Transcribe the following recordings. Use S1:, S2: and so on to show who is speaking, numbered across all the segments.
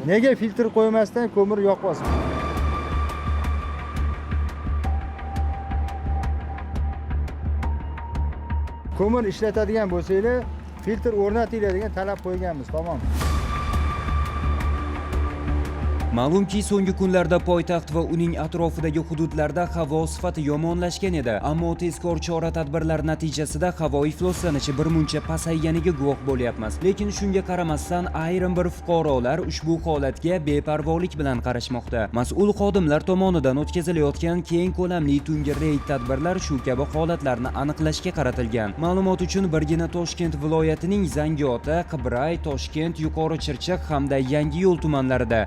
S1: Nega filtr qo'ymasdan ko'mir yoqmasmi? Ko'mir ishlatadigan bo'lsanglar, filtr o'rnatinglar degan talab qo'yganmiz, tamom.
S2: Ma'lumki, so'nggi kunlarda poytaxt va uning atrofidagi hududlarda havo sifati yomonlashgan edi, ammo tezkor chora-tadbirlar natijasida havo ifloslanishi birmuncha pasayganiga guvoh bo'lyapmiz. Lekin shunga qaramasdan ayrim bir fuqarolar ushbu holatga beparvolik bilan qarashmoqda. Mas'ul xodimlar tomonidan o'tkazilayotgan keng ko'lamli tungi reyd tadbirlar shu kabi holatlarni aniqlashga qaratilgan. Ma'lumot uchun birgina Toshkent viloyatining Zangiota, Qibray, Toshkent, Yuqori Chirchiq hamda Yangiyo'l tumanlarida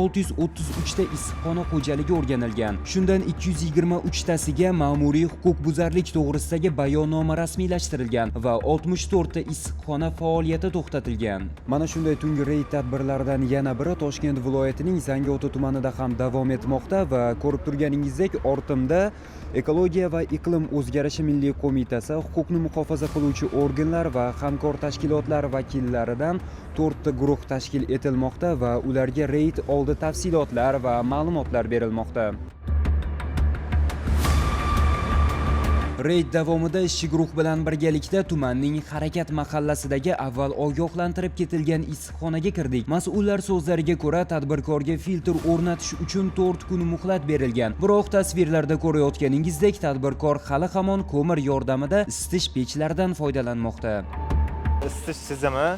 S2: 1633 ta issiqxona xo'jaligi o'rganilgan. Shundan 223 tasiga ma'muriy huquqbuzarlik to'g'risidagi bayonnoma rasmiylashtirilgan va 64 ta issiqxona faoliyati to'xtatilgan. Mana shunday tungi reyd tadbirlaridan yana biri Toshkent viloyatining Zangiota tumanida ham davom etmoqda va ko'rib turganingizdek, ortimda Ekologiya va iqlim o'zgarishi milliy qo'mitasi, huquqni muhofaza qiluvchi organlar va hamkor tashkilotlar vakillaridan 4 ta guruh tashkil etilmoqda va ularga reyd oldi tafsilotlar va ma'lumotlar berilmoqda. Reyd davomida ishchi guruh bilan birgalikda tumanning Harakat mahallasidagi avval ogohlantirib ketilgan issiqxonaga kirdik. Mas'ullar so'zlariga ko'ra, tadbirkorga filtr o'rnatish uchun 4 kun muhlat berilgan. Biroq tasvirlarda ko'rayotganingizdek, tadbirkor hali hamon ko'mir yordamida isitish pechlaridan foydalanmoqda.
S3: Isitish tizimi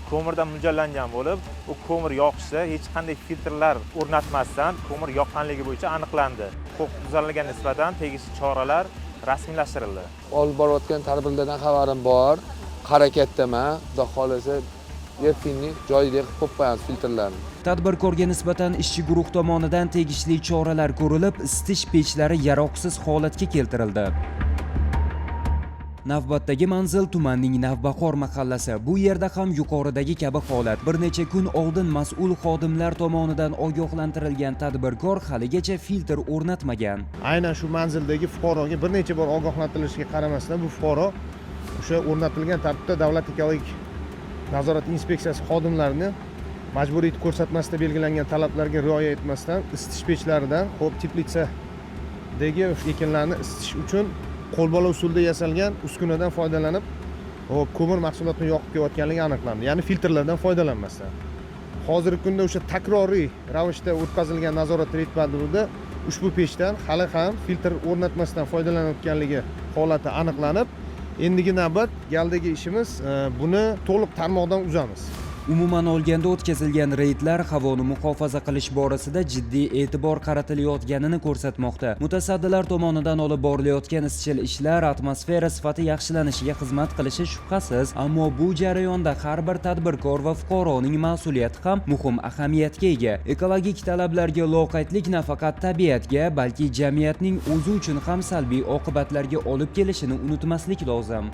S3: ko'mirdan mo'ljallangan bo'lib, u ko'mir yoqishda hech qanday filtrlar o'rnatmasdan ko'mir yoqqanligi bo'yicha aniqlandi. Huquqbuzarlarga nisbatan tegishli choralar rasmiylashtirildi.
S4: Olib borayotgan tadbirlardan xabarim bor. Harakatdaman, xudo xolasa erkinlik joyida qilib qo'yamiz filtrlarni.
S2: Tadbirkorga nisbatan ishchi guruh tomonidan tegishli choralar ko'rilib, isitish pechlari yaroqsiz holatga keltirildi. Navbatdagi manzil tumanning Navbahor mahallasi. Bu yerda ham yuqoridagi kabi holat. Bir necha kun oldin mas'ul xodimlar tomonidan ogohlantirilgan tadbirkor haligacha filtr o'rnatmagan.
S5: Aynan shu manzildagi fuqaroga bir necha bor ogohlantirilishiga qaramasdan bu fuqaro o'sha o'rnatilgan tartibda Davlat ekologik nazorat inspeksiyasi xodimlarini majburiy ko'rsatmasida belgilangan talablarga rioya etmasdan isitish pechlaridan, xo'p, teplitsadagi ekinlarni isitish uchun qo'lbola usulda yasalgan uskunadan foydalanib, ko'mir mahsulotini yoqib kelayotganligi aniqlandi. Ya'ni filtrlardan foydalanmasdan. Hozirgi kunda o'sha takroriy ravishda o'tkazilgan nazorat reyd tadbirida ushbu pechdan hali ham filtr o'rnatmasdan foydalanayotganligi holati aniqlanib, endigi navbat galdagi ishimiz buni to'liq tarmoqdan uzamiz.
S2: Umuman olganda o'tkazilgan reydlar havoni muhofaza qilish borasida jiddiy e'tibor qaratilayotganini ko'rsatmoqda. Mutasaddilar tomonidan olib borilayotgan izchil ishlar atmosfera sifati yaxshilanishiga xizmat qilishi shubhasiz, ammo bu jarayonda har bir tadbirkor va fuqaroning mas'uliyati ham muhim ahamiyatga ega. Ekologik talablarga loqaydlik nafaqat tabiatga, balki jamiyatning o'zi uchun ham salbiy oqibatlarga olib kelishini unutmaslik lozim.